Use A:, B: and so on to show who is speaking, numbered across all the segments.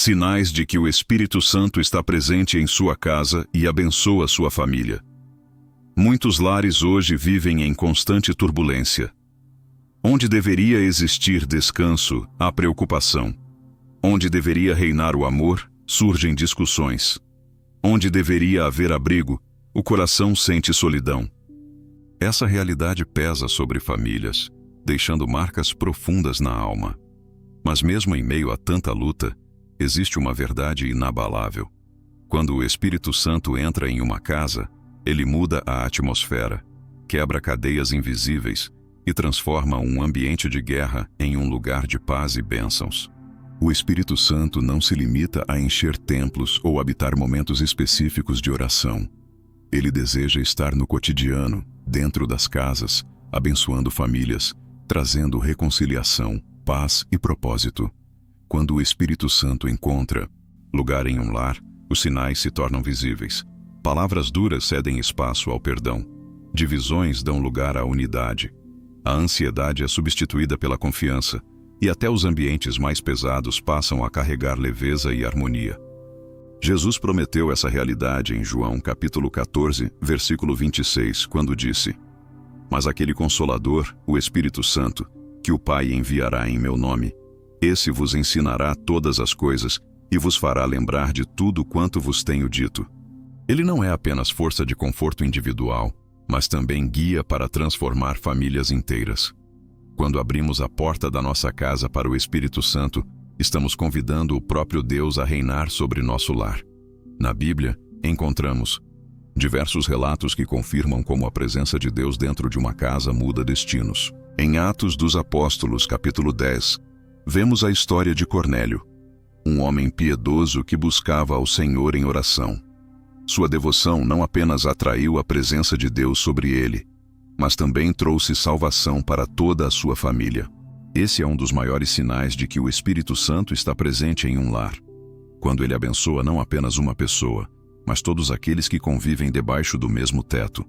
A: Sinais de que o Espírito Santo está presente em sua casa e abençoa sua família. Muitos lares hoje vivem em constante turbulência. Onde deveria existir descanso, há preocupação. Onde deveria reinar o amor, surgem discussões. Onde deveria haver abrigo, o coração sente solidão. Essa realidade pesa sobre famílias, deixando marcas profundas na alma. Mas mesmo em meio a tanta luta, existe uma verdade inabalável. Quando o Espírito Santo entra em uma casa, ele muda a atmosfera, quebra cadeias invisíveis e transforma um ambiente de guerra em um lugar de paz e bênçãos. O Espírito Santo não se limita a encher templos ou habitar momentos específicos de oração. Ele deseja estar no cotidiano, dentro das casas, abençoando famílias, trazendo reconciliação, paz e propósito. Quando o Espírito Santo encontra lugar em um lar, os sinais se tornam visíveis. Palavras duras cedem espaço ao perdão. Divisões dão lugar à unidade. A ansiedade é substituída pela confiança, e até os ambientes mais pesados passam a carregar leveza e harmonia. Jesus prometeu essa realidade em João capítulo 14, versículo 26, quando disse: "Mas aquele Consolador, o Espírito Santo, que o Pai enviará em meu nome, esse vos ensinará todas as coisas e vos fará lembrar de tudo quanto vos tenho dito." Ele não é apenas força de conforto individual, mas também guia para transformar famílias inteiras. Quando abrimos a porta da nossa casa para o Espírito Santo, estamos convidando o próprio Deus a reinar sobre nosso lar. Na Bíblia, encontramos diversos relatos que confirmam como a presença de Deus dentro de uma casa muda destinos. Em Atos dos Apóstolos, capítulo 10, vemos a história de Cornélio, um homem piedoso que buscava ao Senhor em oração. Sua devoção não apenas atraiu a presença de Deus sobre ele, mas também trouxe salvação para toda a sua família. Esse é um dos maiores sinais de que o Espírito Santo está presente em um lar, quando ele abençoa não apenas uma pessoa, mas todos aqueles que convivem debaixo do mesmo teto.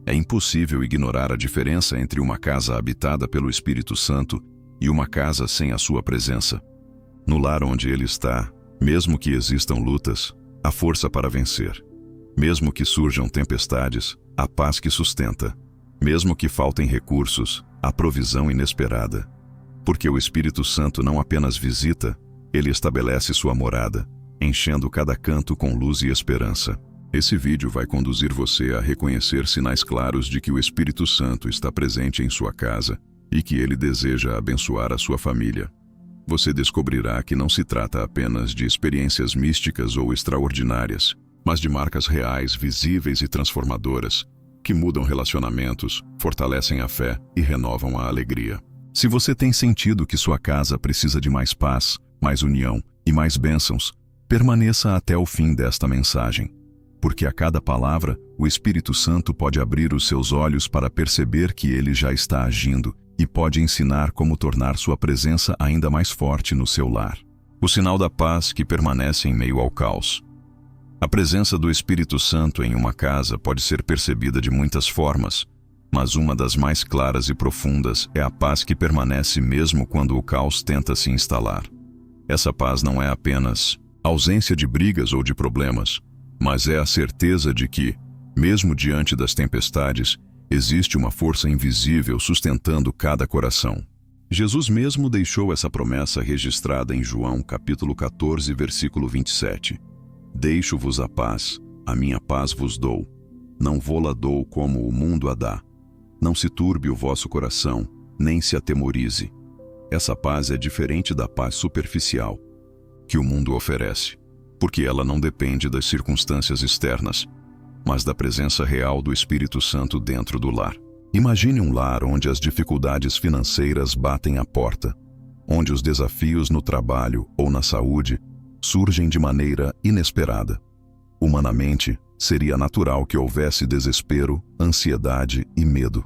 A: É impossível ignorar a diferença entre uma casa habitada pelo Espírito Santo e uma casa sem a sua presença. No lar onde ele está, mesmo que existam lutas, há força para vencer. Mesmo que surjam tempestades, há paz que sustenta. Mesmo que faltem recursos, há provisão inesperada. Porque o Espírito Santo não apenas visita, ele estabelece sua morada, enchendo cada canto com luz e esperança. Esse vídeo vai conduzir você a reconhecer sinais claros de que o Espírito Santo está presente em sua casa e que ele deseja abençoar a sua família. Você descobrirá que não se trata apenas de experiências místicas ou extraordinárias, mas de marcas reais, visíveis e transformadoras, que mudam relacionamentos, fortalecem a fé e renovam a alegria. Se você tem sentido que sua casa precisa de mais paz, mais união e mais bênçãos, permaneça até o fim desta mensagem, porque a cada palavra, o Espírito Santo pode abrir os seus olhos para perceber que ele já está agindo e pode ensinar como tornar sua presença ainda mais forte no seu lar. O sinal da paz que permanece em meio ao caos. A presença do Espírito Santo em uma casa pode ser percebida de muitas formas, mas uma das mais claras e profundas é a paz que permanece mesmo quando o caos tenta se instalar. Essa paz não é apenas ausência de brigas ou de problemas, mas é a certeza de que, mesmo diante das tempestades, existe uma força invisível sustentando cada coração. Jesus mesmo deixou essa promessa registrada em João capítulo 14, versículo 27. "Deixo-vos a paz, a minha paz vos dou. Não vô-la dou como o mundo a dá. Não se turbe o vosso coração, nem se atemorize." Essa paz é diferente da paz superficial que o mundo oferece, porque ela não depende das circunstâncias externas, mas da presença real do Espírito Santo dentro do lar. Imagine um lar onde as dificuldades financeiras batem à porta, onde os desafios no trabalho ou na saúde surgem de maneira inesperada. Humanamente, seria natural que houvesse desespero, ansiedade e medo.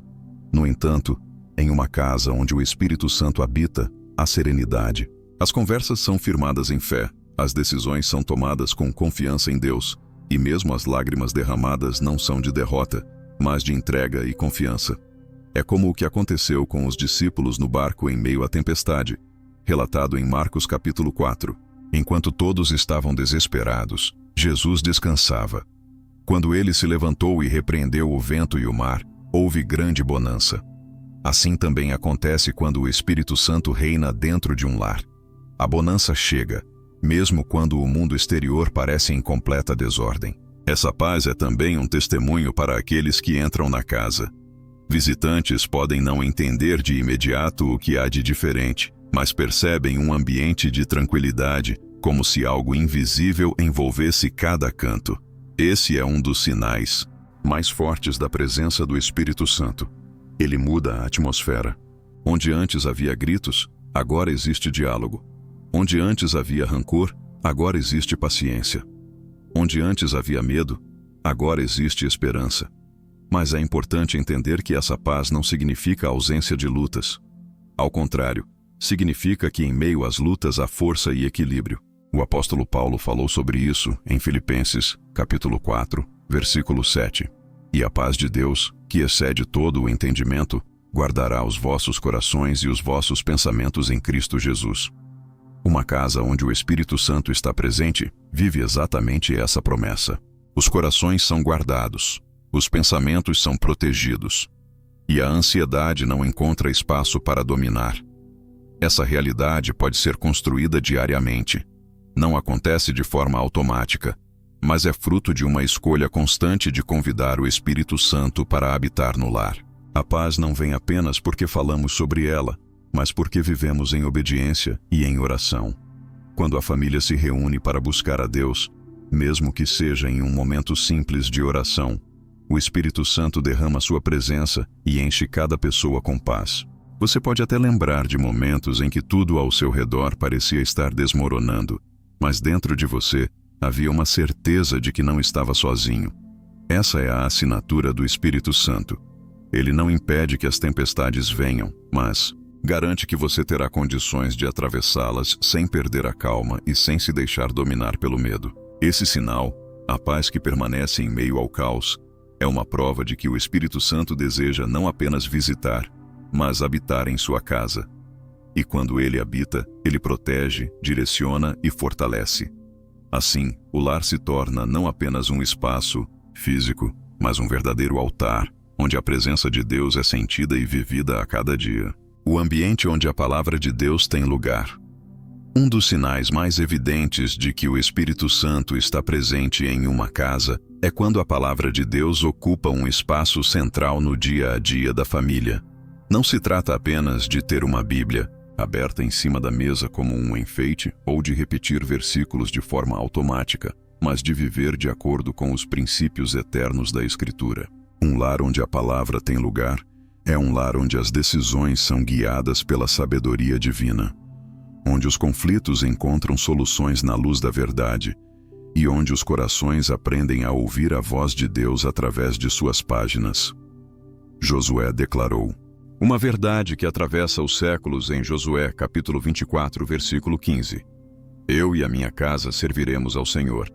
A: No entanto, em uma casa onde o Espírito Santo habita, há serenidade. As conversas são firmadas em fé, as decisões são tomadas com confiança em Deus, e mesmo as lágrimas derramadas não são de derrota, mas de entrega e confiança. É como o que aconteceu com os discípulos no barco em meio à tempestade, relatado em Marcos capítulo 4. Enquanto todos estavam desesperados, Jesus descansava. Quando ele se levantou e repreendeu o vento e o mar, houve grande bonança. Assim também acontece quando o Espírito Santo reina dentro de um lar. A bonança chega, mesmo quando o mundo exterior parece em completa desordem. Essa paz é também um testemunho para aqueles que entram na casa. Visitantes podem não entender de imediato o que há de diferente, mas percebem um ambiente de tranquilidade, como se algo invisível envolvesse cada canto. Esse é um dos sinais mais fortes da presença do Espírito Santo. Ele muda a atmosfera. Onde antes havia gritos, agora existe diálogo. Onde antes havia rancor, agora existe paciência. Onde antes havia medo, agora existe esperança. Mas é importante entender que essa paz não significa ausência de lutas. Ao contrário, significa que em meio às lutas há força e equilíbrio. O apóstolo Paulo falou sobre isso em Filipenses, capítulo 4, versículo 7. E a paz de Deus, que excede todo o entendimento, guardará os vossos corações e os vossos pensamentos em Cristo Jesus. Uma casa onde o Espírito Santo está presente vive exatamente essa promessa. Os corações são guardados, os pensamentos são protegidos, e a ansiedade não encontra espaço para dominar. Essa realidade pode ser construída diariamente. Não acontece de forma automática, mas é fruto de uma escolha constante de convidar o Espírito Santo para habitar no lar. A paz não vem apenas porque falamos sobre ela, mas porque vivemos em obediência e em oração. Quando a família se reúne para buscar a Deus, mesmo que seja em um momento simples de oração, o Espírito Santo derrama sua presença e enche cada pessoa com paz. Você pode até lembrar de momentos em que tudo ao seu redor parecia estar desmoronando, mas dentro de você havia uma certeza de que não estava sozinho. Essa é a assinatura do Espírito Santo. Ele não impede que as tempestades venham, mas garante que você terá condições de atravessá-las sem perder a calma e sem se deixar dominar pelo medo. Esse sinal, a paz que permanece em meio ao caos, é uma prova de que o Espírito Santo deseja não apenas visitar, mas habitar em sua casa. E quando ele habita, ele protege, direciona e fortalece. Assim, o lar se torna não apenas um espaço físico, mas um verdadeiro altar, onde a presença de Deus é sentida e vivida a cada dia. O ambiente onde a palavra de Deus tem lugar. Um dos sinais mais evidentes de que o Espírito Santo está presente em uma casa é quando a palavra de Deus ocupa um espaço central no dia a dia da família. Não se trata apenas de ter uma Bíblia aberta em cima da mesa como um enfeite ou de repetir versículos de forma automática, mas de viver de acordo com os princípios eternos da Escritura. Um lar onde a palavra tem lugar é um lar onde as decisões são guiadas pela sabedoria divina, onde os conflitos encontram soluções na luz da verdade e onde os corações aprendem a ouvir a voz de Deus através de suas páginas. Josué declarou uma verdade que atravessa os séculos em Josué, capítulo 24, versículo 15. Eu e a minha casa serviremos ao Senhor.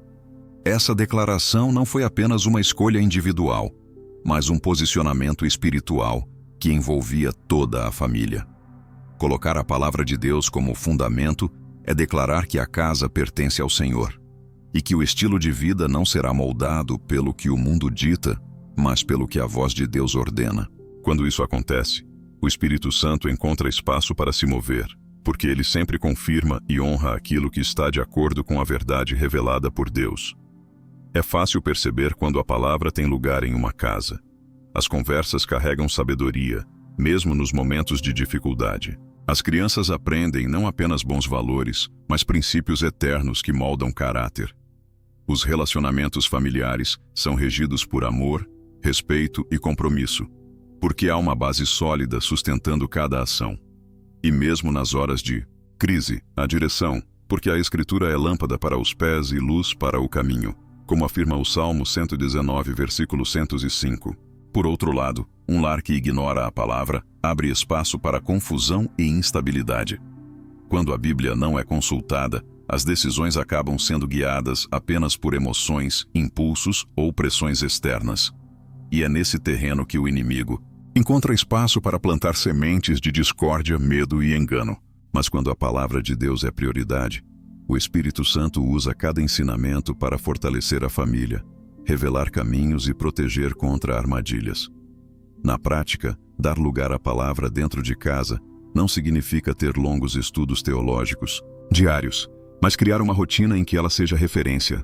A: Essa declaração não foi apenas uma escolha individual, mas um posicionamento espiritual que envolvia toda a família. Colocar a palavra de Deus como fundamento é declarar que a casa pertence ao Senhor e que o estilo de vida não será moldado pelo que o mundo dita, mas pelo que a voz de Deus ordena. Quando isso acontece, o Espírito Santo encontra espaço para se mover, porque ele sempre confirma e honra aquilo que está de acordo com a verdade revelada por Deus. É fácil perceber quando a palavra tem lugar em uma casa. As conversas carregam sabedoria, mesmo nos momentos de dificuldade. As crianças aprendem não apenas bons valores, mas princípios eternos que moldam caráter. Os relacionamentos familiares são regidos por amor, respeito e compromisso, porque há uma base sólida sustentando cada ação. E mesmo nas horas de crise, há direção, porque a Escritura é lâmpada para os pés e luz para o caminho, como afirma o Salmo 119, versículo 105. Por outro lado, um lar que ignora a palavra abre espaço para confusão e instabilidade. Quando a Bíblia não é consultada, as decisões acabam sendo guiadas apenas por emoções, impulsos ou pressões externas. E é nesse terreno que o inimigo encontra espaço para plantar sementes de discórdia, medo e engano. Mas quando a palavra de Deus é prioridade, O Espírito Santo usa cada ensinamento para fortalecer a família, revelar caminhos e proteger contra armadilhas. Na prática, dar lugar à palavra dentro de casa não significa ter longos estudos teológicos, diários, mas criar uma rotina em que ela seja referência.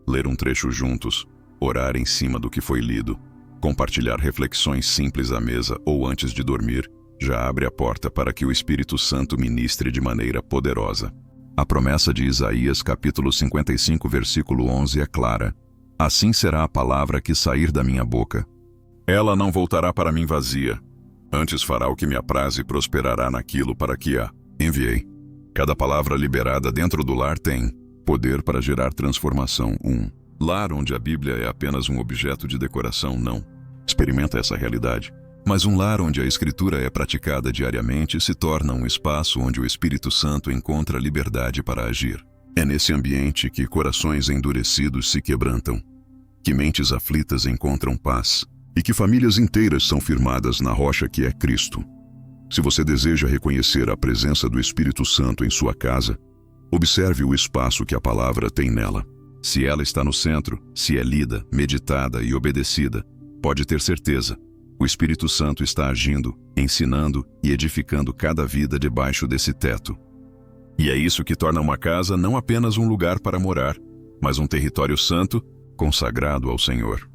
A: Ler um trecho juntos, orar em cima do que foi lido, compartilhar reflexões simples à mesa ou antes de dormir, já abre a porta para que o Espírito Santo ministre de maneira poderosa. A promessa de Isaías capítulo 55, versículo 11 é clara. Assim será a palavra que sair da minha boca. Ela não voltará para mim vazia. Antes fará o que me apraz e prosperará naquilo para que a enviei. Cada palavra liberada dentro do lar tem poder para gerar transformação. Lar onde a Bíblia é apenas um objeto de decoração, não. Experimenta essa realidade. Mas um lar onde a Escritura é praticada diariamente se torna um espaço onde o Espírito Santo encontra liberdade para agir. É nesse ambiente que corações endurecidos se quebrantam, que mentes aflitas encontram paz e que famílias inteiras são firmadas na rocha que é Cristo. Se você deseja reconhecer a presença do Espírito Santo em sua casa, observe o espaço que a palavra tem nela. Se ela está no centro, se é lida, meditada e obedecida, pode ter certeza, o Espírito Santo está agindo, ensinando e edificando cada vida debaixo desse teto. E é isso que torna uma casa não apenas um lugar para morar, mas um território santo, consagrado ao Senhor.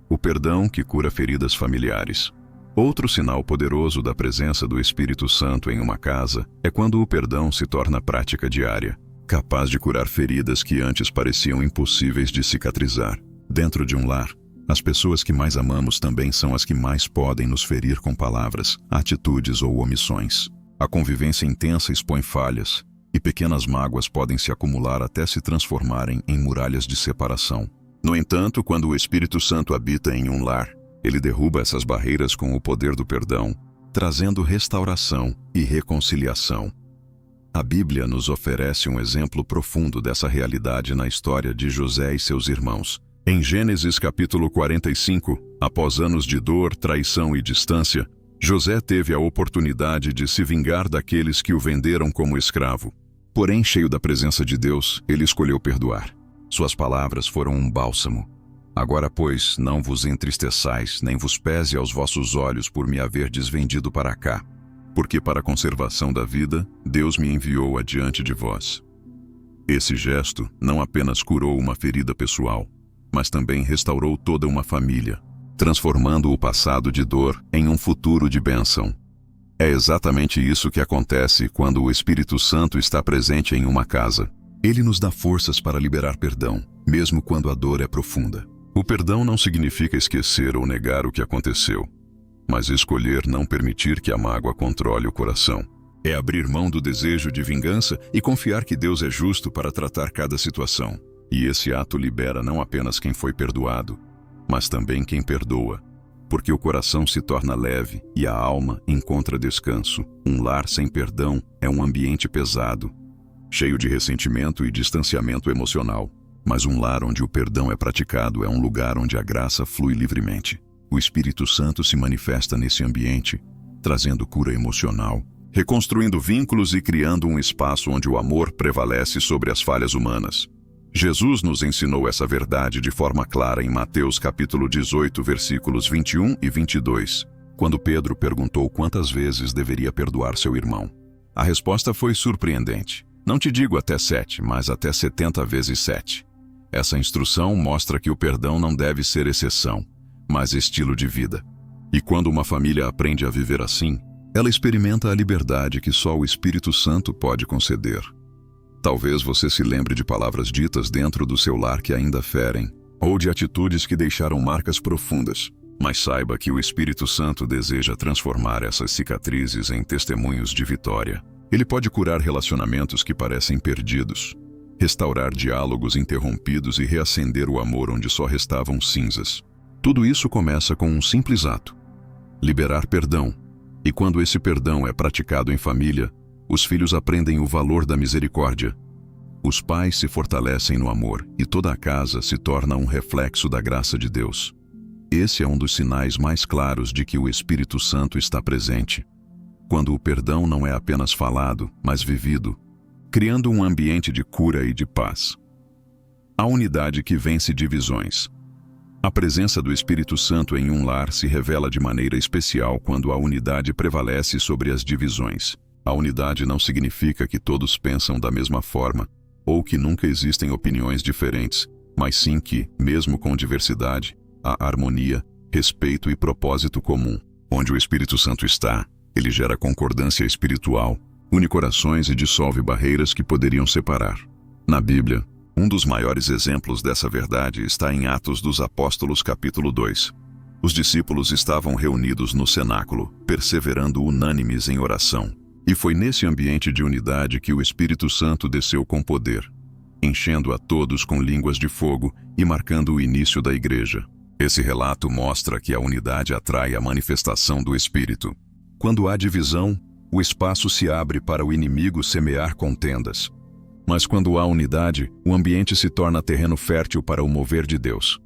A: O perdão que cura feridas familiares. Outro sinal poderoso da presença do Espírito Santo em uma casa é quando o perdão se torna prática diária, capaz de curar feridas que antes pareciam impossíveis de cicatrizar. Dentro de um lar, as pessoas que mais amamos também são as que mais podem nos ferir com palavras, atitudes ou omissões. A convivência intensa expõe falhas, e pequenas mágoas podem se acumular até se transformarem em muralhas de separação. No entanto, quando o Espírito Santo habita em um lar, ele derruba essas barreiras com o poder do perdão, trazendo restauração e reconciliação. A Bíblia nos oferece um exemplo profundo dessa realidade na história de José e seus irmãos. Em Gênesis capítulo 45, após anos de dor, traição e distância, José teve a oportunidade de se vingar daqueles que o venderam como escravo. Porém, cheio da presença de Deus, ele escolheu perdoar. Suas palavras foram um bálsamo. Agora, pois, não vos entristeçais, nem vos pese aos vossos olhos por me haver desvendido para cá, porque para a conservação da vida, Deus me enviou adiante de vós. Esse gesto não apenas curou uma ferida pessoal, mas também restaurou toda uma família, transformando o passado de dor em um futuro de bênção. É exatamente isso que acontece quando o Espírito Santo está presente em uma casa. Ele nos dá forças para liberar perdão, mesmo quando a dor é profunda. O perdão não significa esquecer ou negar o que aconteceu, mas escolher não permitir que a mágoa controle o coração. É abrir mão do desejo de vingança e confiar que Deus é justo para tratar cada situação. E esse ato libera não apenas quem foi perdoado, mas também quem perdoa, porque o coração se torna leve e a alma encontra descanso. Um lar sem perdão é um ambiente pesado, cheio de ressentimento e distanciamento emocional. Mas um lar onde o perdão é praticado é um lugar onde a graça flui livremente. O Espírito Santo se manifesta nesse ambiente, trazendo cura emocional, reconstruindo vínculos e criando um espaço onde o amor prevalece sobre as falhas humanas. Jesus nos ensinou essa verdade de forma clara em Mateus capítulo 18, versículos 21 e 22, quando Pedro perguntou quantas vezes deveria perdoar seu irmão. A resposta foi surpreendente. Não te digo até 7, mas até 70 vezes 7. Essa instrução mostra que o perdão não deve ser exceção, mas estilo de vida. E quando uma família aprende a viver assim, ela experimenta a liberdade que só o Espírito Santo pode conceder. Talvez você se lembre de palavras ditas dentro do seu lar que ainda ferem, ou de atitudes que deixaram marcas profundas. Mas saiba que o Espírito Santo deseja transformar essas cicatrizes em testemunhos de vitória. Ele pode curar relacionamentos que parecem perdidos, restaurar diálogos interrompidos e reacender o amor onde só restavam cinzas. Tudo isso começa com um simples ato: liberar perdão. E quando esse perdão é praticado em família, os filhos aprendem o valor da misericórdia. Os pais se fortalecem no amor e toda a casa se torna um reflexo da graça de Deus. Esse é um dos sinais mais claros de que o Espírito Santo está presente. Quando o perdão não é apenas falado, mas vivido, criando um ambiente de cura e de paz. A unidade que vence divisões. A presença do Espírito Santo em um lar se revela de maneira especial quando a unidade prevalece sobre as divisões. A unidade não significa que todos pensam da mesma forma, ou que nunca existem opiniões diferentes, mas sim que, mesmo com diversidade, há harmonia, respeito e propósito comum. Onde o Espírito Santo está, ele gera concordância espiritual, une corações e dissolve barreiras que poderiam separar. Na Bíblia, um dos maiores exemplos dessa verdade está em Atos dos Apóstolos capítulo 2. Os discípulos estavam reunidos no cenáculo, perseverando unânimes em oração. E foi nesse ambiente de unidade que o Espírito Santo desceu com poder, enchendo a todos com línguas de fogo e marcando o início da igreja. Esse relato mostra que a unidade atrai a manifestação do Espírito. Quando há divisão, o espaço se abre para o inimigo semear contendas. Mas quando há unidade, o ambiente se torna terreno fértil para o mover de Deus.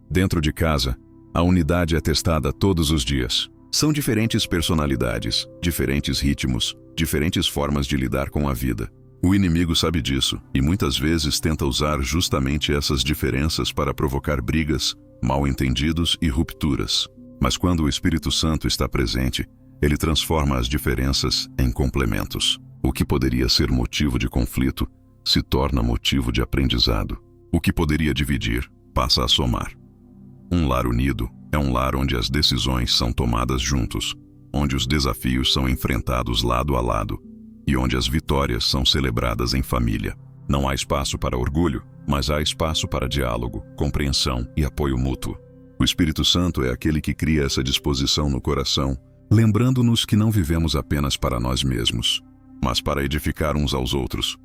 A: Dentro de casa, a unidade é testada todos os dias. São diferentes personalidades, diferentes ritmos, diferentes formas de lidar com a vida. O inimigo sabe disso e muitas vezes tenta usar justamente essas diferenças para provocar brigas, mal-entendidos e rupturas. Mas quando o Espírito Santo está presente, ele transforma as diferenças em complementos. O que poderia ser motivo de conflito se torna motivo de aprendizado. O que poderia dividir passa a somar. Um lar unido é um lar onde as decisões são tomadas juntos, onde os desafios são enfrentados lado a lado e onde as vitórias são celebradas em família. Não há espaço para orgulho, mas há espaço para diálogo, compreensão e apoio mútuo. O Espírito Santo é aquele que cria essa disposição no coração, lembrando-nos que não vivemos apenas para nós mesmos, mas para edificar uns aos outros.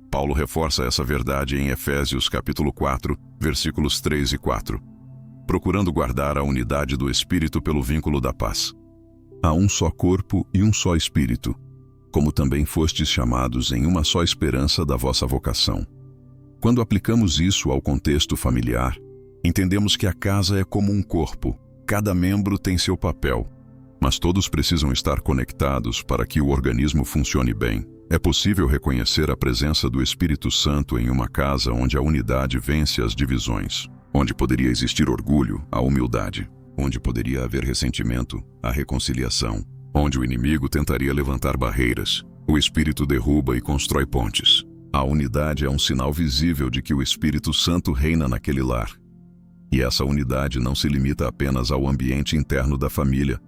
A: Paulo reforça essa verdade em Efésios capítulo 4, versículos 3 e 4, procurando guardar a unidade do Espírito pelo vínculo da paz. Há um só corpo e um só Espírito, como também fostes chamados em uma só esperança da vossa vocação. Quando aplicamos isso ao contexto familiar, entendemos que a casa é como um corpo, cada membro tem seu papel, mas todos precisam estar conectados para que o organismo funcione bem. É possível reconhecer a presença do Espírito Santo em uma casa onde a unidade vence as divisões, onde poderia existir orgulho, a humildade, onde poderia haver ressentimento, a reconciliação, onde o inimigo tentaria levantar barreiras, o Espírito derruba e constrói pontes. A unidade é um sinal visível de que o Espírito Santo reina naquele lar. E essa unidade não se limita apenas ao ambiente interno da família,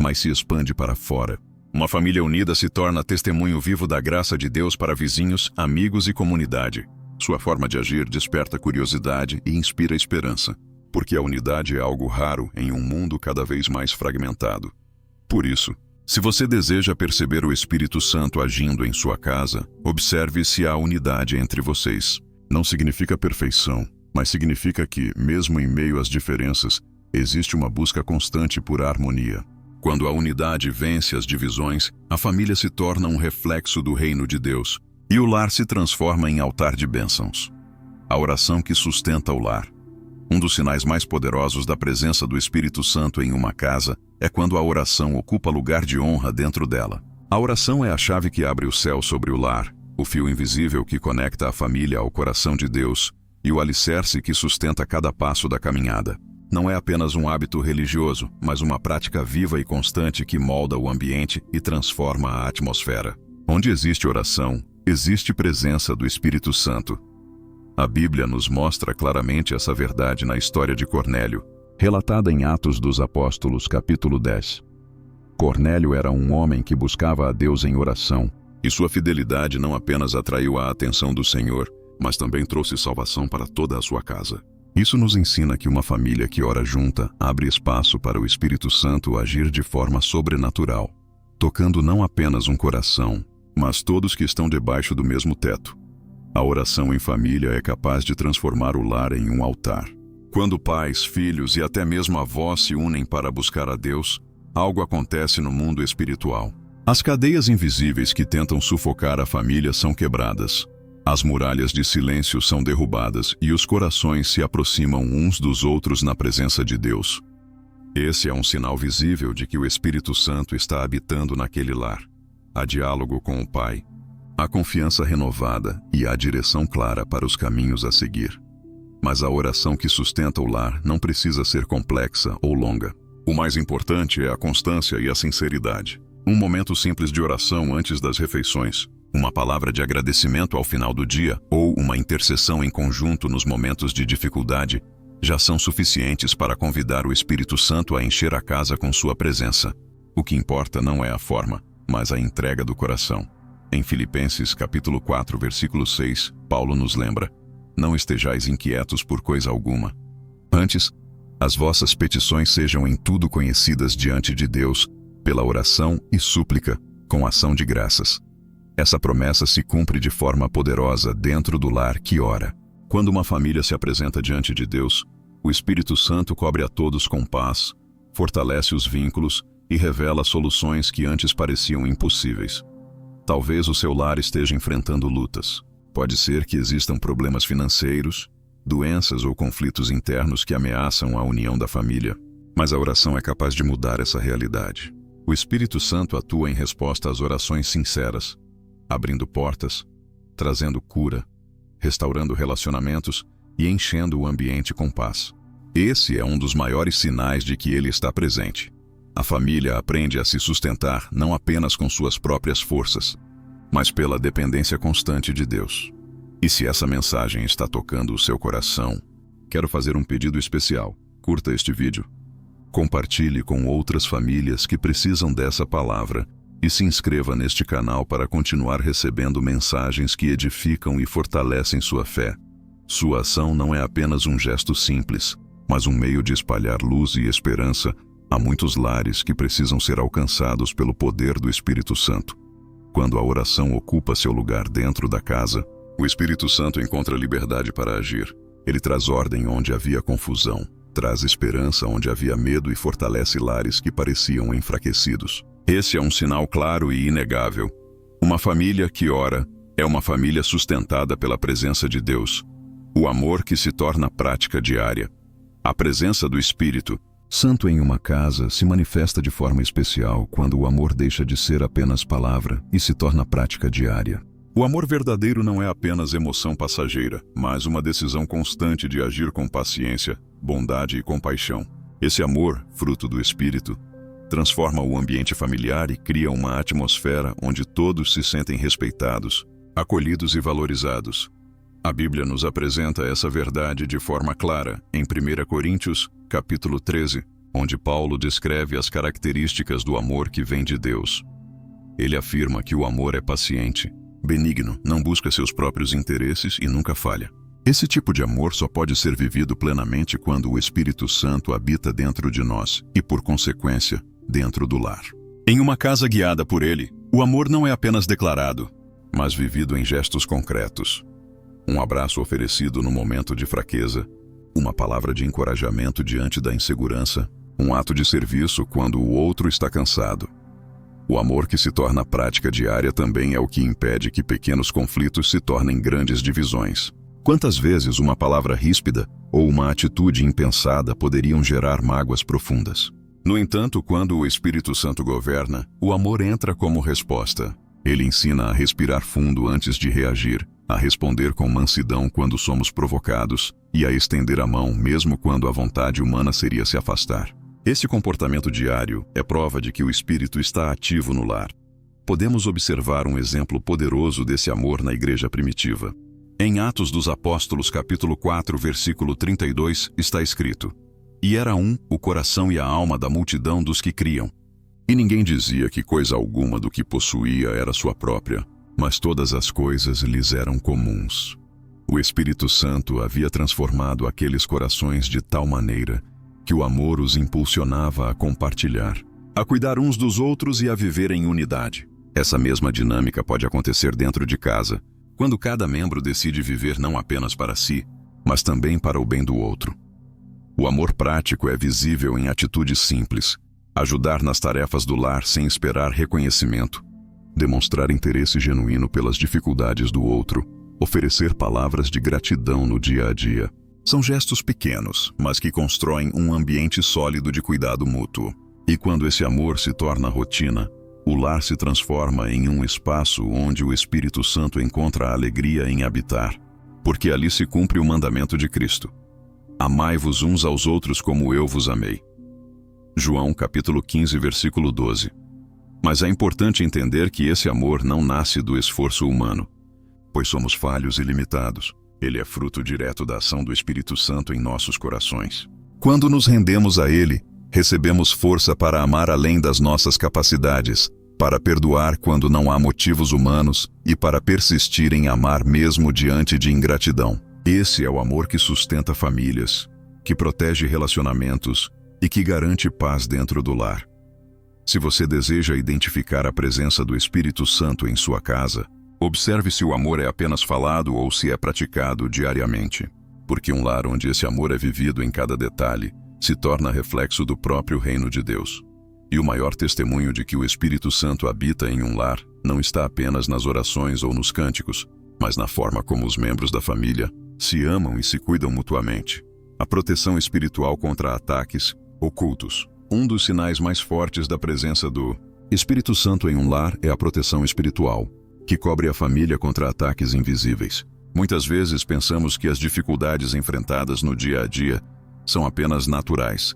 A: mas se expande para fora. Uma família unida se torna testemunho vivo da graça de Deus para vizinhos, amigos e comunidade. Sua forma de agir desperta curiosidade e inspira esperança, porque a unidade é algo raro em um mundo cada vez mais fragmentado. Por isso, se você deseja perceber o Espírito Santo agindo em sua casa, observe se há unidade entre vocês. Não significa perfeição, mas significa que, mesmo em meio às diferenças, existe uma busca constante por harmonia. Quando a unidade vence as divisões, a família se torna um reflexo do reino de Deus, e o lar se transforma em altar de bênçãos. A oração que sustenta o lar. Um dos sinais mais poderosos da presença do Espírito Santo em uma casa é quando a oração ocupa lugar de honra dentro dela. A oração é a chave que abre o céu sobre o lar, o fio invisível que conecta a família ao coração de Deus e o alicerce que sustenta cada passo da caminhada. Não é apenas um hábito religioso, mas uma prática viva e constante que molda o ambiente e transforma a atmosfera. Onde existe oração, existe presença do Espírito Santo. A Bíblia nos mostra claramente essa verdade na história de Cornélio, relatada em Atos dos Apóstolos, capítulo 10. Cornélio era um homem que buscava a Deus em oração, e sua fidelidade não apenas atraiu a atenção do Senhor, mas também trouxe salvação para toda a sua casa. Isso nos ensina que uma família que ora junta abre espaço para o Espírito Santo agir de forma sobrenatural, tocando não apenas um coração, mas todos que estão debaixo do mesmo teto. A oração em família é capaz de transformar o lar em um altar. Quando pais, filhos e até mesmo avós se unem para buscar a Deus, algo acontece no mundo espiritual. As cadeias invisíveis que tentam sufocar a família são quebradas. As muralhas de silêncio são derrubadas e os corações se aproximam uns dos outros na presença de Deus. Esse é um sinal visível de que o Espírito Santo está habitando naquele lar. Há diálogo com o Pai. Há confiança renovada e há direção clara para os caminhos a seguir. Mas a oração que sustenta o lar não precisa ser complexa ou longa. O mais importante é a constância e a sinceridade. Um momento simples de oração antes das refeições, uma palavra de agradecimento ao final do dia ou uma intercessão em conjunto nos momentos de dificuldade já são suficientes para convidar o Espírito Santo a encher a casa com sua presença. O que importa não é a forma, mas a entrega do coração. Em Filipenses capítulo 4, versículo 6, Paulo nos lembra: não estejais inquietos por coisa alguma. Antes, as vossas petições sejam em tudo conhecidas diante de Deus, pela oração e súplica, com ação de graças. Essa promessa se cumpre de forma poderosa dentro do lar que ora. Quando uma família se apresenta diante de Deus, o Espírito Santo cobre a todos com paz, fortalece os vínculos e revela soluções que antes pareciam impossíveis. Talvez o seu lar esteja enfrentando lutas. Pode ser que existam problemas financeiros, doenças ou conflitos internos que ameaçam a união da família. Mas a oração é capaz de mudar essa realidade. O Espírito Santo atua em resposta às orações sinceras, abrindo portas, trazendo cura, restaurando relacionamentos e enchendo o ambiente com paz. Esse é um dos maiores sinais de que Ele está presente. A família aprende a se sustentar não apenas com suas próprias forças, mas pela dependência constante de Deus. E se essa mensagem está tocando o seu coração, quero fazer um pedido especial. Curta este vídeo, compartilhe com outras famílias que precisam dessa palavra e se inscreva neste canal para continuar recebendo mensagens que edificam e fortalecem sua fé. Sua ação não é apenas um gesto simples, mas um meio de espalhar luz e esperança a muitos lares que precisam ser alcançados pelo poder do Espírito Santo. Quando a oração ocupa seu lugar dentro da casa, o Espírito Santo encontra liberdade para agir. Ele traz ordem onde havia confusão, traz esperança onde havia medo e fortalece lares que pareciam enfraquecidos. Esse é um sinal claro e inegável. Uma família que ora é uma família sustentada pela presença de Deus. O amor que se torna prática diária. A presença do Espírito Santo em uma casa se manifesta de forma especial quando o amor deixa de ser apenas palavra e se torna prática diária. O amor verdadeiro não é apenas emoção passageira, mas uma decisão constante de agir com paciência, bondade e compaixão. Esse amor, fruto do Espírito, transforma o ambiente familiar e cria uma atmosfera onde todos se sentem respeitados, acolhidos e valorizados. A Bíblia nos apresenta essa verdade de forma clara em 1 Coríntios, capítulo 13, onde Paulo descreve as características do amor que vem de Deus. Ele afirma que o amor é paciente, benigno, não busca seus próprios interesses e nunca falha. Esse tipo de amor só pode ser vivido plenamente quando o Espírito Santo habita dentro de nós e, por consequência, dentro do lar. Em uma casa guiada por Ele, o amor não é apenas declarado, mas vivido em gestos concretos. Um abraço oferecido no momento de fraqueza, uma palavra de encorajamento diante da insegurança, um ato de serviço quando o outro está cansado. O amor que se torna prática diária também é o que impede que pequenos conflitos se tornem grandes divisões. Quantas vezes uma palavra ríspida ou uma atitude impensada poderiam gerar mágoas profundas? No entanto, quando o Espírito Santo governa, o amor entra como resposta. Ele ensina a respirar fundo antes de reagir, a responder com mansidão quando somos provocados e a estender a mão mesmo quando a vontade humana seria se afastar. Esse comportamento diário é prova de que o Espírito está ativo no lar. Podemos observar um exemplo poderoso desse amor na igreja primitiva. Em Atos dos Apóstolos, capítulo 4, versículo 32, está escrito: "E era um o coração e a alma da multidão dos que criam. E ninguém dizia que coisa alguma do que possuía era sua própria, mas todas as coisas lhes eram comuns." O Espírito Santo havia transformado aqueles corações de tal maneira que o amor os impulsionava a compartilhar, a cuidar uns dos outros e a viver em unidade. Essa mesma dinâmica pode acontecer dentro de casa, quando cada membro decide viver não apenas para si, mas também para o bem do outro. O amor prático é visível em atitudes simples: ajudar nas tarefas do lar sem esperar reconhecimento, demonstrar interesse genuíno pelas dificuldades do outro, oferecer palavras de gratidão no dia a dia. São gestos pequenos, mas que constroem um ambiente sólido de cuidado mútuo. E quando esse amor se torna rotina, o lar se transforma em um espaço onde o Espírito Santo encontra a alegria em habitar, porque ali se cumpre o mandamento de Cristo. Amai-vos uns aos outros como eu vos amei. João capítulo 15, versículo 12. Mas é importante entender que esse amor não nasce do esforço humano, pois somos falhos e limitados. Ele é fruto direto da ação do Espírito Santo em nossos corações. Quando nos rendemos a Ele, recebemos força para amar além das nossas capacidades, para perdoar quando não há motivos humanos e para persistir em amar mesmo diante de ingratidão. Esse é o amor que sustenta famílias, que protege relacionamentos e que garante paz dentro do lar. Se você deseja identificar a presença do Espírito Santo em sua casa, observe se o amor é apenas falado ou se é praticado diariamente, porque um lar onde esse amor é vivido em cada detalhe se torna reflexo do próprio reino de Deus. E o maior testemunho de que o Espírito Santo habita em um lar não está apenas nas orações ou nos cânticos, mas na forma como os membros da família se amam e se cuidam mutuamente. A proteção espiritual contra ataques ocultos. Um dos sinais mais fortes da presença do Espírito Santo em um lar é a proteção espiritual, que cobre a família contra ataques invisíveis. Muitas vezes pensamos que as dificuldades enfrentadas no dia a dia são apenas naturais,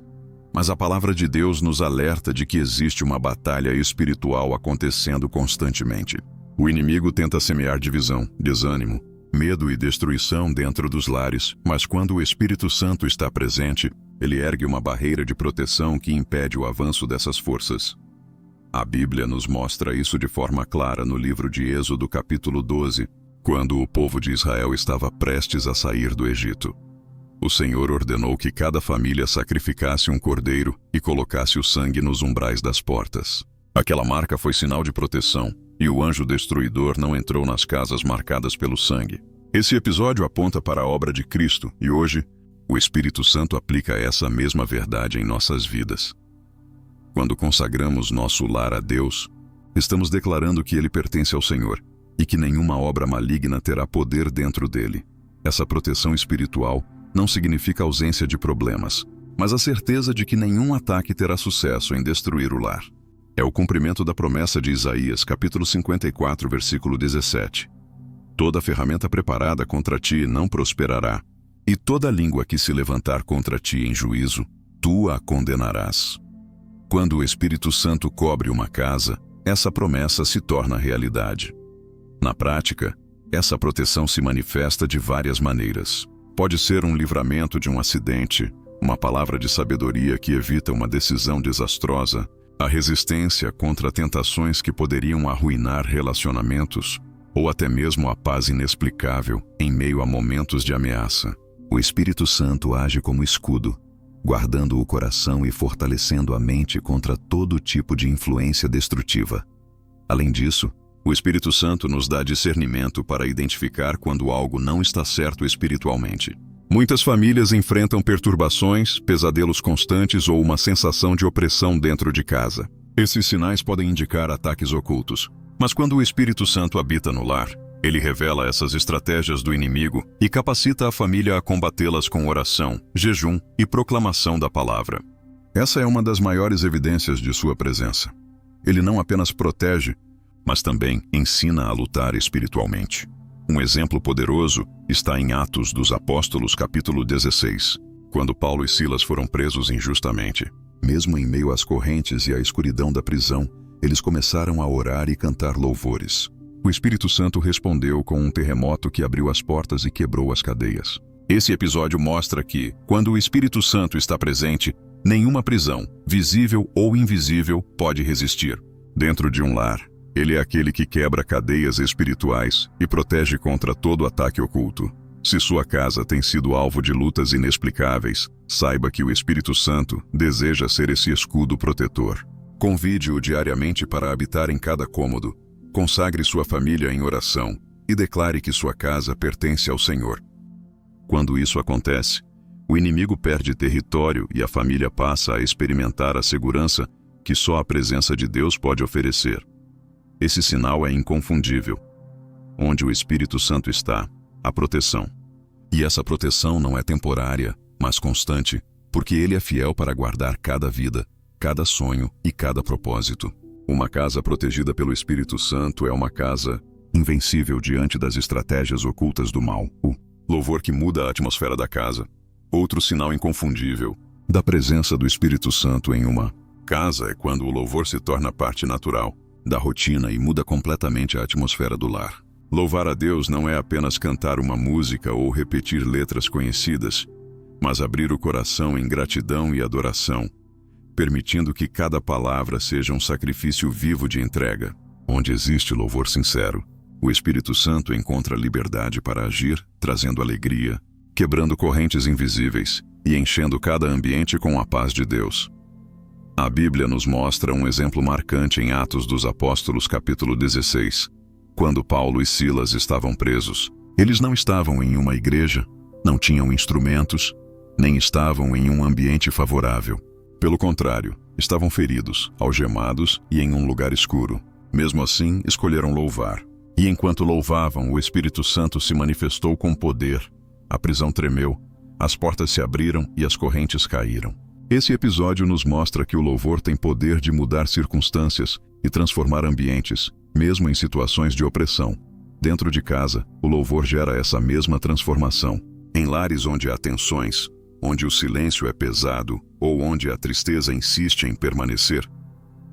A: mas a palavra de Deus nos alerta de que existe uma batalha espiritual acontecendo constantemente. O inimigo tenta semear divisão, desânimo, medo e destruição dentro dos lares, mas quando o Espírito Santo está presente, ele ergue uma barreira de proteção que impede o avanço dessas forças. A Bíblia nos mostra isso de forma clara no livro de Êxodo capítulo 12, quando o povo de Israel estava prestes a sair do Egito. O Senhor ordenou que cada família sacrificasse um cordeiro e colocasse o sangue nos umbrais das portas. Aquela marca foi sinal de proteção, e o anjo destruidor não entrou nas casas marcadas pelo sangue. Esse episódio aponta para a obra de Cristo, e hoje, o Espírito Santo aplica essa mesma verdade em nossas vidas. Quando consagramos nosso lar a Deus, estamos declarando que ele pertence ao Senhor e que nenhuma obra maligna terá poder dentro dele. Essa proteção espiritual não significa ausência de problemas, mas a certeza de que nenhum ataque terá sucesso em destruir o lar. É o cumprimento da promessa de Isaías, capítulo 54, versículo 17. Toda ferramenta preparada contra ti não prosperará, e toda língua que se levantar contra ti em juízo, tu a condenarás. Quando o Espírito Santo cobre uma casa, essa promessa se torna realidade. Na prática, essa proteção se manifesta de várias maneiras. Pode ser um livramento de um acidente, uma palavra de sabedoria que evita uma decisão desastrosa, a resistência contra tentações que poderiam arruinar relacionamentos, ou até mesmo a paz inexplicável em meio a momentos de ameaça. O Espírito Santo age como escudo, guardando o coração e fortalecendo a mente contra todo tipo de influência destrutiva. Além disso, o Espírito Santo nos dá discernimento para identificar quando algo não está certo espiritualmente. Muitas famílias enfrentam perturbações, pesadelos constantes ou uma sensação de opressão dentro de casa. Esses sinais podem indicar ataques ocultos. Mas quando o Espírito Santo habita no lar, ele revela essas estratégias do inimigo e capacita a família a combatê-las com oração, jejum e proclamação da palavra. Essa é uma das maiores evidências de sua presença. Ele não apenas protege, mas também ensina a lutar espiritualmente. Um exemplo poderoso está em Atos dos Apóstolos, capítulo 16, quando Paulo e Silas foram presos injustamente. Mesmo em meio às correntes e à escuridão da prisão, eles começaram a orar e cantar louvores. O Espírito Santo respondeu com um terremoto que abriu as portas e quebrou as cadeias. Esse episódio mostra que, quando o Espírito Santo está presente, nenhuma prisão, visível ou invisível, pode resistir. Dentro de um lar, ele é aquele que quebra cadeias espirituais e protege contra todo ataque oculto. Se sua casa tem sido alvo de lutas inexplicáveis, saiba que o Espírito Santo deseja ser esse escudo protetor. Convide-o diariamente para habitar em cada cômodo. Consagre sua família em oração e declare que sua casa pertence ao Senhor. Quando isso acontece, o inimigo perde território e a família passa a experimentar a segurança que só a presença de Deus pode oferecer. Esse sinal é inconfundível. Onde o Espírito Santo está, há proteção. E essa proteção não é temporária, mas constante, porque ele é fiel para guardar cada vida, cada sonho e cada propósito. Uma casa protegida pelo Espírito Santo é uma casa invencível diante das estratégias ocultas do mal. O louvor que muda a atmosfera da casa. Outro sinal inconfundível da presença do Espírito Santo em uma casa é quando o louvor se torna parte natural da rotina e muda completamente a atmosfera do lar. Louvar a Deus não é apenas cantar uma música ou repetir letras conhecidas, mas abrir o coração em gratidão e adoração, permitindo que cada palavra seja um sacrifício vivo de entrega. Onde existe louvor sincero, o Espírito Santo encontra liberdade para agir, trazendo alegria, quebrando correntes invisíveis e enchendo cada ambiente com a paz de Deus. A Bíblia nos mostra um exemplo marcante em Atos dos Apóstolos, capítulo 16. Quando Paulo e Silas estavam presos, eles não estavam em uma igreja, não tinham instrumentos, nem estavam em um ambiente favorável. Pelo contrário, estavam feridos, algemados e em um lugar escuro. Mesmo assim, escolheram louvar. E enquanto louvavam, o Espírito Santo se manifestou com poder. A prisão tremeu, as portas se abriram e as correntes caíram. Esse episódio nos mostra que o louvor tem poder de mudar circunstâncias e transformar ambientes, mesmo em situações de opressão. Dentro de casa, o louvor gera essa mesma transformação. Em lares onde há tensões, onde o silêncio é pesado ou onde a tristeza insiste em permanecer,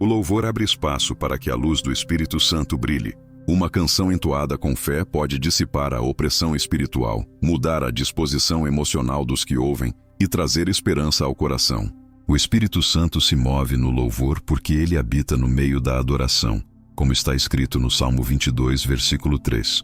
A: o louvor abre espaço para que a luz do Espírito Santo brilhe. Uma canção entoada com fé pode dissipar a opressão espiritual, mudar a disposição emocional dos que ouvem e trazer esperança ao coração. O Espírito Santo se move no louvor porque ele habita no meio da adoração, como está escrito no Salmo 22, versículo 3.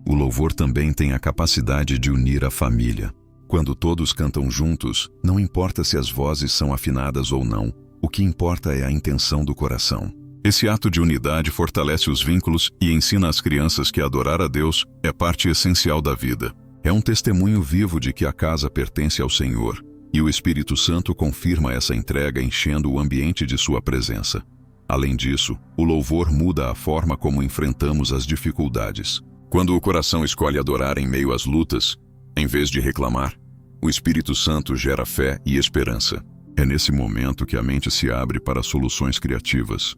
A: O louvor também tem a capacidade de unir a família. Quando todos cantam juntos, não importa se as vozes são afinadas ou não, o que importa é a intenção do coração. Esse ato de unidade fortalece os vínculos e ensina às crianças que adorar a Deus é parte essencial da vida. É um testemunho vivo de que a casa pertence ao Senhor, e o Espírito Santo confirma essa entrega enchendo o ambiente de sua presença. Além disso, o louvor muda a forma como enfrentamos as dificuldades. Quando o coração escolhe adorar em meio às lutas, em vez de reclamar, o Espírito Santo gera fé e esperança. É nesse momento que a mente se abre para soluções criativas,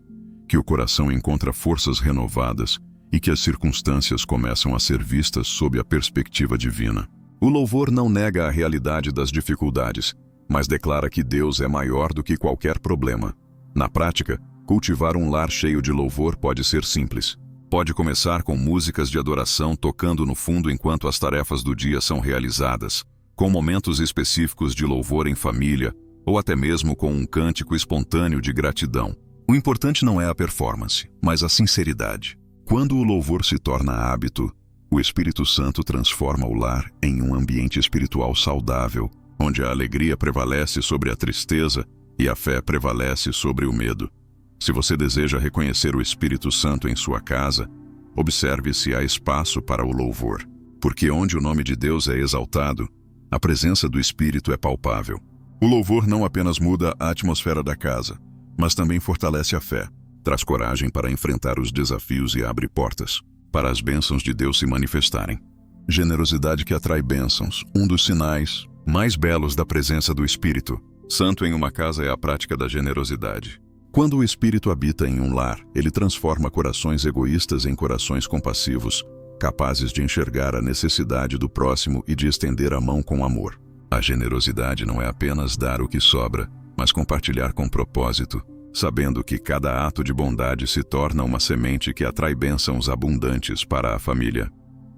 A: que o coração encontra forças renovadas e que as circunstâncias começam a ser vistas sob a perspectiva divina. O louvor não nega a realidade das dificuldades, mas declara que Deus é maior do que qualquer problema. Na prática, cultivar um lar cheio de louvor pode ser simples. Pode começar com músicas de adoração tocando no fundo enquanto as tarefas do dia são realizadas, com momentos específicos de louvor em família, ou até mesmo com um cântico espontâneo de gratidão. O importante não é a performance, mas a sinceridade. Quando o louvor se torna hábito, o Espírito Santo transforma o lar em um ambiente espiritual saudável, onde a alegria prevalece sobre a tristeza e a fé prevalece sobre o medo. Se você deseja reconhecer o Espírito Santo em sua casa, observe se há espaço para o louvor, porque onde o nome de Deus é exaltado, a presença do Espírito é palpável. O louvor não apenas muda a atmosfera da casa, mas também fortalece a fé, traz coragem para enfrentar os desafios e abre portas para as bênçãos de Deus se manifestarem. Generosidade que atrai bênçãos. Um dos sinais mais belos da presença do Espírito Santo em uma casa é a prática da generosidade. Quando o Espírito habita em um lar, ele transforma corações egoístas em corações compassivos, capazes de enxergar a necessidade do próximo e de estender a mão com amor. A generosidade não é apenas dar o que sobra, mas compartilhar com propósito, sabendo que cada ato de bondade se torna uma semente que atrai bênçãos abundantes para a família.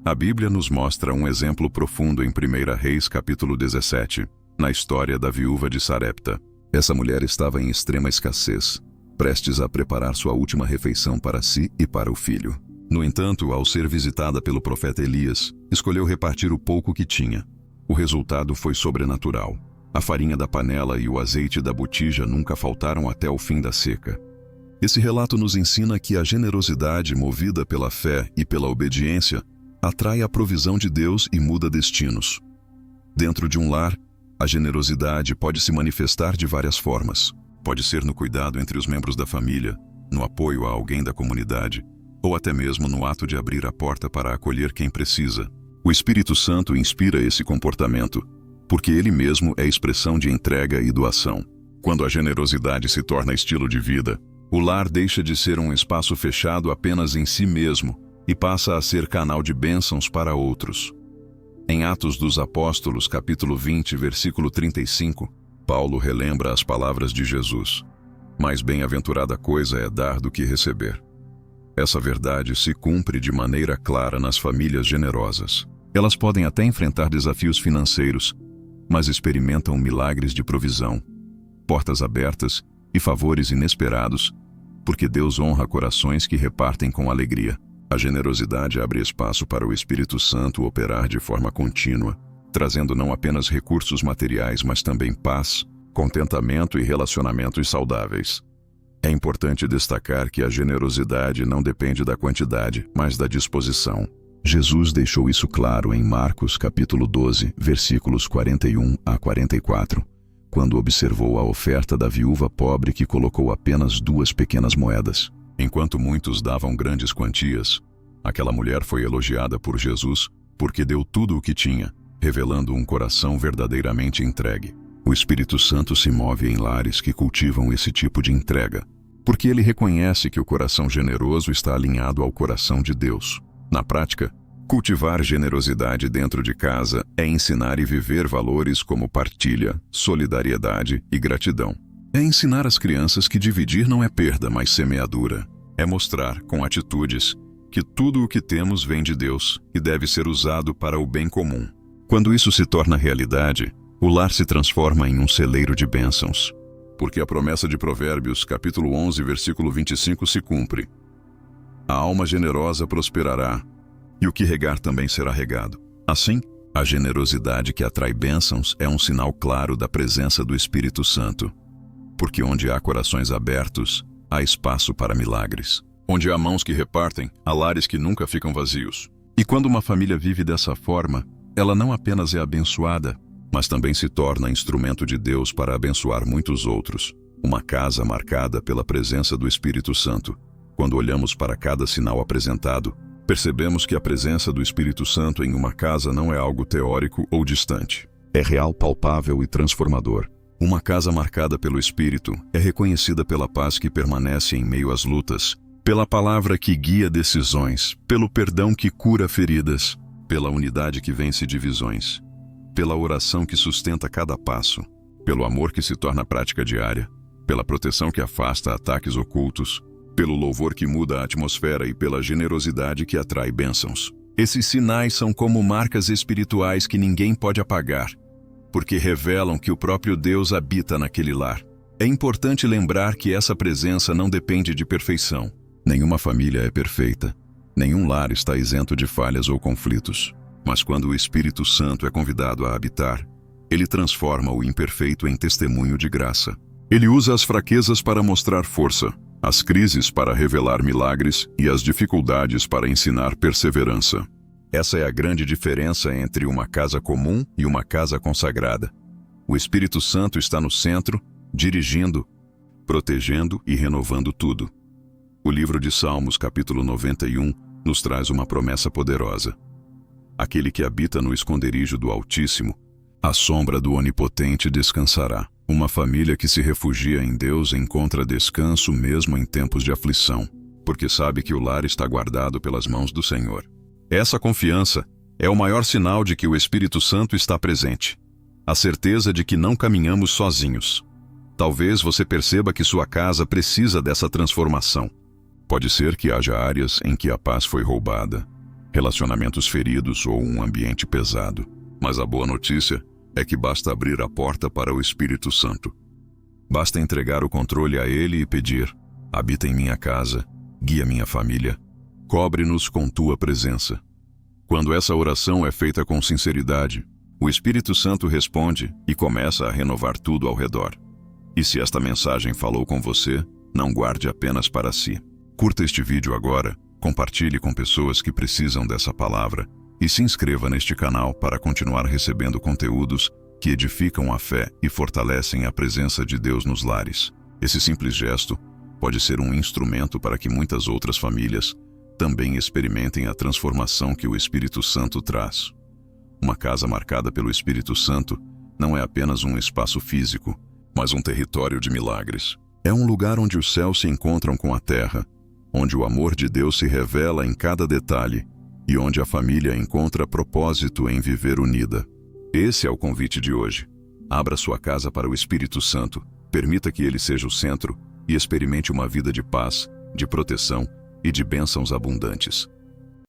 A: A Bíblia nos mostra um exemplo profundo em 1 Reis, capítulo 17, na história da viúva de Sarepta. Essa mulher estava em extrema escassez, prestes a preparar sua última refeição para si e para o filho. No entanto, ao ser visitada pelo profeta Elias, escolheu repartir o pouco que tinha. O resultado foi sobrenatural. A farinha da panela e o azeite da botija nunca faltaram até o fim da seca. Esse relato nos ensina que a generosidade movida pela fé e pela obediência atrai a provisão de Deus e muda destinos. Dentro de um lar, a generosidade pode se manifestar de várias formas. Pode ser no cuidado entre os membros da família, no apoio a alguém da comunidade, ou até mesmo no ato de abrir a porta para acolher quem precisa. O Espírito Santo inspira esse comportamento, porque ele mesmo é expressão de entrega e doação. Quando a generosidade se torna estilo de vida, O lar deixa de ser um espaço fechado apenas em si mesmo e passa a ser canal de bênçãos para outros. Em Atos dos Apóstolos, capítulo 20, versículo 35, Paulo relembra as palavras de Jesus: "Mais bem-aventurada coisa é dar do que receber." Essa verdade se cumpre de maneira clara nas famílias generosas. Elas podem até enfrentar desafios financeiros, mas experimentam milagres de provisão, portas abertas e favores inesperados, porque Deus honra corações que repartem com alegria. A generosidade abre espaço para o Espírito Santo operar de forma contínua, trazendo não apenas recursos materiais, mas também paz, contentamento e relacionamentos saudáveis. É importante destacar que a generosidade não depende da quantidade, mas da disposição. Jesus deixou isso claro em Marcos capítulo 12, versículos 41 a 44, quando observou a oferta da viúva pobre que colocou apenas 2 pequenas moedas. Enquanto muitos davam grandes quantias, aquela mulher foi elogiada por Jesus porque deu tudo o que tinha, revelando um coração verdadeiramente entregue. O Espírito Santo se move em lares que cultivam esse tipo de entrega, porque ele reconhece que o coração generoso está alinhado ao coração de Deus. Na prática, cultivar generosidade dentro de casa é ensinar e viver valores como partilha, solidariedade e gratidão. É ensinar as crianças que dividir não é perda, mas semeadura. É mostrar, com atitudes, que tudo o que temos vem de Deus e deve ser usado para o bem comum. Quando isso se torna realidade, o lar se transforma em um celeiro de bênçãos. Porque a promessa de Provérbios, capítulo 11, versículo 25, se cumpre. A alma generosa prosperará, e o que regar também será regado. Assim, a generosidade que atrai bênçãos é um sinal claro da presença do Espírito Santo. Porque onde há corações abertos, há espaço para milagres. Onde há mãos que repartem, há lares que nunca ficam vazios. E quando uma família vive dessa forma, ela não apenas é abençoada, mas também se torna instrumento de Deus para abençoar muitos outros. Uma casa marcada pela presença do Espírito Santo. Quando olhamos para cada sinal apresentado, percebemos que a presença do Espírito Santo em uma casa não é algo teórico ou distante. É real, palpável e transformador. Uma casa marcada pelo Espírito é reconhecida pela paz que permanece em meio às lutas, pela palavra que guia decisões, pelo perdão que cura feridas, pela unidade que vence divisões, pela oração que sustenta cada passo, pelo amor que se torna prática diária, pela proteção que afasta ataques ocultos, pelo louvor que muda a atmosfera e pela generosidade que atrai bênçãos. Esses sinais são como marcas espirituais que ninguém pode apagar, porque revelam que o próprio Deus habita naquele lar. É importante lembrar que essa presença não depende de perfeição. Nenhuma família é perfeita. Nenhum lar está isento de falhas ou conflitos. Mas quando o Espírito Santo é convidado a habitar, ele transforma o imperfeito em testemunho de graça. Ele usa as fraquezas para mostrar força, as crises para revelar milagres e as dificuldades para ensinar perseverança. Essa é a grande diferença entre uma casa comum e uma casa consagrada. O Espírito Santo está no centro, dirigindo, protegendo e renovando tudo. O livro de Salmos, capítulo 91, nos traz uma promessa poderosa. Aquele que habita no esconderijo do Altíssimo, à sombra do Onipotente descansará. Uma família que se refugia em Deus encontra descanso mesmo em tempos de aflição, porque sabe que o lar está guardado pelas mãos do Senhor. Essa confiança é o maior sinal de que o Espírito Santo está presente. A certeza de que não caminhamos sozinhos. Talvez você perceba que sua casa precisa dessa transformação. Pode ser que haja áreas em que a paz foi roubada, relacionamentos feridos ou um ambiente pesado. Mas a boa notícia é que basta abrir a porta para o Espírito Santo. Basta entregar o controle a Ele e pedir: habita em minha casa, guia minha família, cobre-nos com tua presença. Quando essa oração é feita com sinceridade, o Espírito Santo responde e começa a renovar tudo ao redor. E se esta mensagem falou com você, não guarde apenas para si. Curta este vídeo agora, compartilhe com pessoas que precisam dessa palavra e se inscreva neste canal para continuar recebendo conteúdos que edificam a fé e fortalecem a presença de Deus nos lares. Esse simples gesto pode ser um instrumento para que muitas outras famílias também experimentem a transformação que o Espírito Santo traz. Uma casa marcada pelo Espírito Santo não é apenas um espaço físico, mas um território de milagres. É um lugar onde os céus se encontram com a terra, onde o amor de Deus se revela em cada detalhe e onde a família encontra propósito em viver unida. Esse é o convite de hoje. Abra sua casa para o Espírito Santo, permita que ele seja o centro e experimente uma vida de paz, de proteção e de bênçãos abundantes.